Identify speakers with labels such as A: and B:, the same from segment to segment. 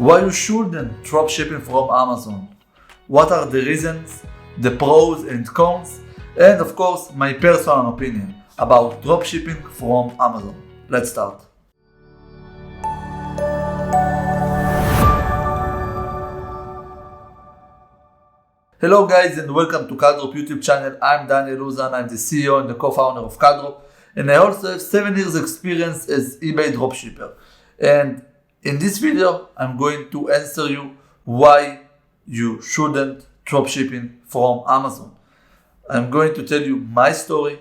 A: Why you shouldn't drop shipping from Amazon? What are the reasons, the pros and cons, and of course my personal opinion about dropshipping from Amazon. Let's start. Hello guys and welcome to Caldrop YouTube channel. I'm Daniel Uzan, I'm the CEO and the co-founder of Caldrop, and I also have 7 years experience as eBay dropshipper. And in this video, I'm going to answer you why you shouldn't dropshipping from Amazon. I'm going to tell you my story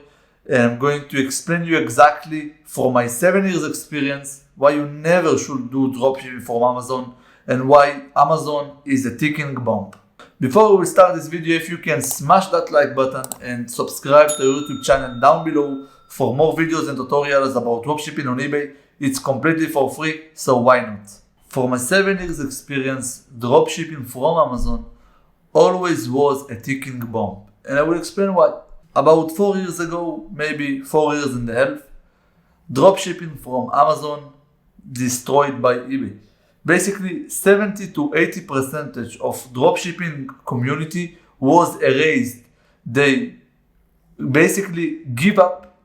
A: and I'm going to explain you exactly from my 7 years experience why you never should do dropshipping from Amazon and why Amazon is a ticking bomb. Before we start this video, if you can smash that like button and subscribe to the YouTube channel down below for more videos and tutorials about dropshipping on eBay. It's completely for free, so why not? For my 7 years experience, dropshipping from Amazon always was a ticking bomb. And I will explain why. About 4 years ago, maybe 4 years and a half, dropshipping from Amazon destroyed by eBay. Basically, 70 to 80% of dropshipping community was erased. They basically give up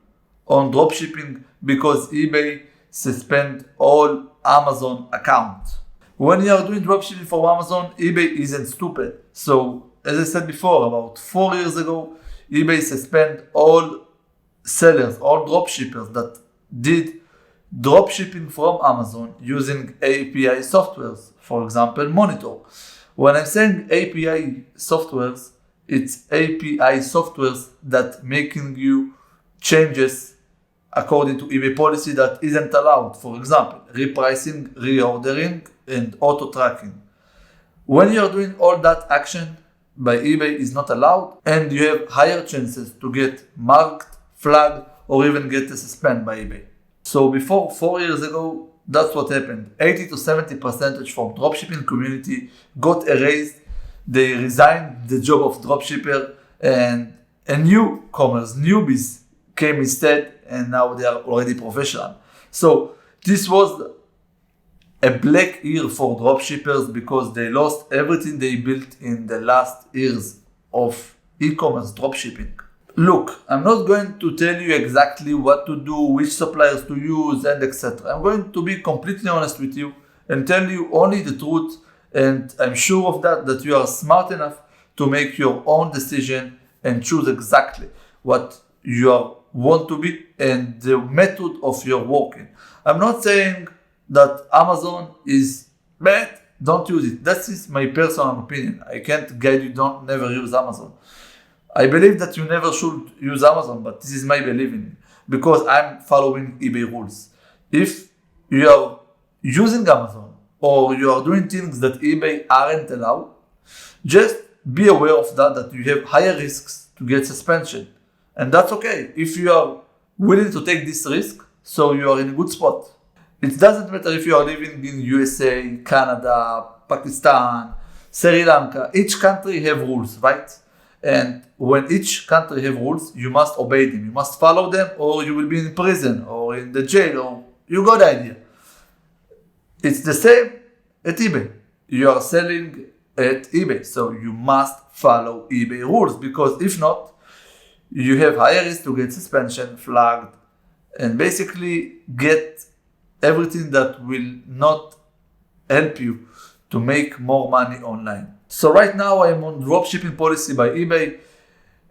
A: on dropshipping because eBay suspend all Amazon accounts. When you are doing dropshipping for Amazon, eBay isn't stupid. So, as I said before, about 4 years ago, eBay suspend all sellers, all dropshippers that did dropshipping from Amazon using API softwares, for example, Monitor. When I'm saying API softwares, it's API softwares that making you changes according to eBay policy that isn't allowed. For example, repricing, reordering, and auto tracking. When you're doing all that action by eBay is not allowed, and you have higher chances to get marked, flagged, or even get suspended by eBay. So before 4 years ago, that's what happened. 80 to 70% from dropshipping community got erased. They resigned the job of dropshipper, and newcomers, newbies came instead, and now they are already professional. So this was a black year for dropshippers because they lost everything they built in the last years of e-commerce dropshipping. Look, I'm not going to tell you exactly what to do, which suppliers to use, and etc. I'm going to be completely honest with you and tell you only the truth, and I'm sure of that you are smart enough to make your own decision and choose exactly what you want to be and the method of your working. I'm not saying that Amazon is bad, don't use it. That is my personal opinion. I can't guide you, never use Amazon. I believe that you never should use Amazon, but this is my believing because I'm following eBay rules. If you are using Amazon or you are doing things that eBay aren't allowed, just be aware of that you have higher risks to get suspension. And that's okay. If you are willing to take this risk, so you are in a good spot. It doesn't matter if you are living in USA, Canada, Pakistan, Sri Lanka. Each country have rules, right? And when each country have rules, you must obey them. You must follow them or you will be in prison or in the jail, or you got the idea. It's the same at eBay. You are selling at eBay, so you must follow eBay rules because if not, you have higher risk to get suspension, flagged, and basically get everything that will not help you to make more money online. So right now I'm on dropshipping policy by eBay,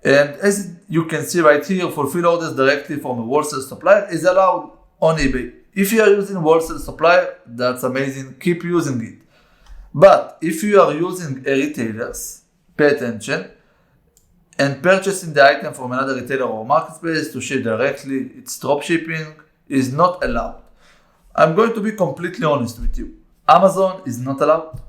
A: and as you can see right here, fulfill orders directly from a wholesale supplier is allowed on eBay. If you are using wholesale supplier, that's amazing, keep using it. But if you are using a retailers, pay attention, and purchasing the item from another retailer or marketplace to ship directly, it's dropshipping, is not allowed. I'm going to be completely honest with you. Amazon is not allowed.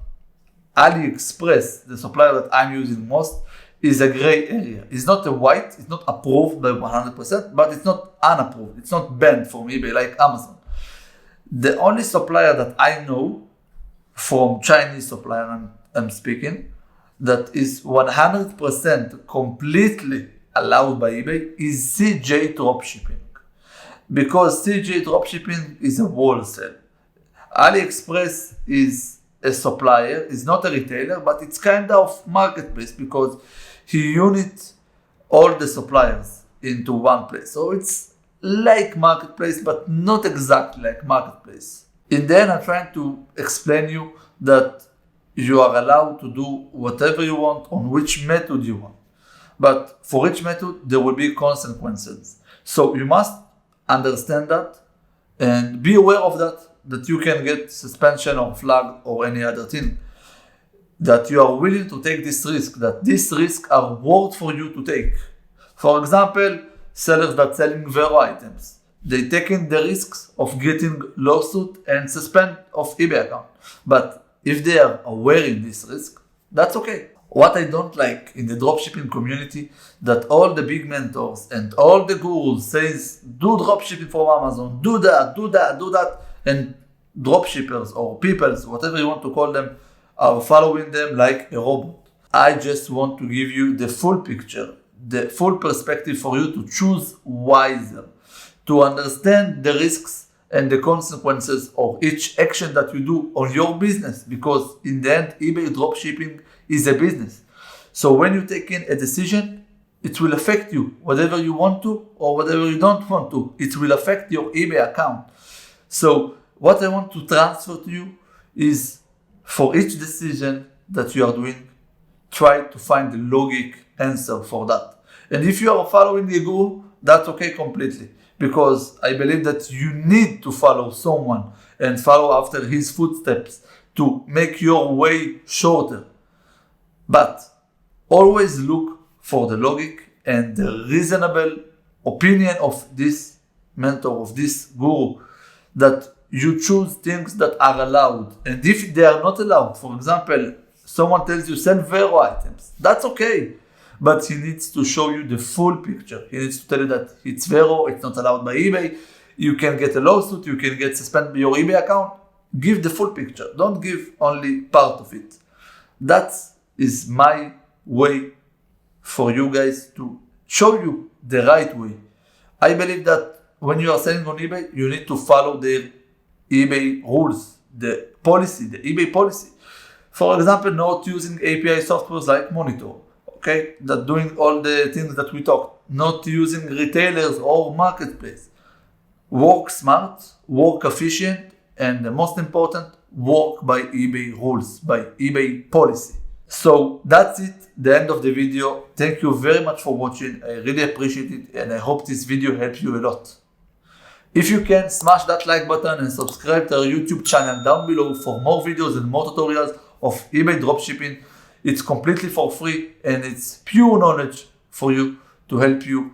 A: AliExpress, the supplier that I'm using most, is a gray area. It's not a white, it's not approved by 100%, but it's not unapproved. It's not banned from eBay like Amazon. The only supplier that I know from Chinese supplier I'm speaking, that is 100% completely allowed by eBay is CJ Dropshipping. Because CJ Dropshipping is a wholesale. AliExpress is a supplier, is not a retailer, but it's kind of marketplace because he units all the suppliers into one place. So it's like marketplace, but not exactly like marketplace. In the end, I'm trying to explain you that you are allowed to do whatever you want on which method you want. But for each method, there will be consequences. So you must understand that and be aware of that you can get suspension or flag or any other thing. That you are willing to take this risk, that these risks are worth for you to take. For example, sellers that selling Vero items, they take in the risks of getting lawsuit and suspend of eBay account. But if they are aware in this risk, that's okay. What I don't like in the dropshipping community, that all the big mentors and all the gurus says, do dropshipping from Amazon, do that, and dropshippers or peoples, whatever you want to call them, are following them like a robot. I just want to give you the full picture, the full perspective for you to choose wiser, to understand the risks and the consequences of each action that you do on your business, because in the end, eBay dropshipping is a business. So when you take in a decision, it will affect you, whatever you want to or whatever you don't want to. It will affect your eBay account. So what I want to transfer to you is, for each decision that you are doing, try to find the logic answer for that. And if you are following the guru, that's okay completely. Because I believe that you need to follow someone and follow after his footsteps to make your way shorter. But always look for the logic and the reasonable opinion of this mentor, of this guru, that you choose things that are allowed. And if they are not allowed, for example, someone tells you sell Vero items, that's okay. But he needs to show you the full picture. He needs to tell you that it's Vero, it's not allowed by eBay. You can get a lawsuit, you can get suspended your eBay account. Give the full picture. Don't give only part of it. That is my way for you guys to show you the right way. I believe that when you are selling on eBay, you need to follow their eBay rules, the policy, the eBay policy. For example, not using API softwares like Monitor, okay? That doing all the things that we talked. Not using retailers or marketplace. Work smart, work efficient, and the most important, work by eBay rules, by eBay policy. So that's it, the end of the video. Thank you very much for watching. I really appreciate it, and I hope this video helped you a lot. If you can, smash that like button and subscribe to our YouTube channel down below for more videos and more tutorials of eBay dropshipping. It's completely for free and it's pure knowledge for you to help you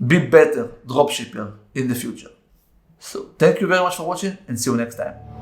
A: be better dropshipper in the future. So thank you very much for watching and see you next time.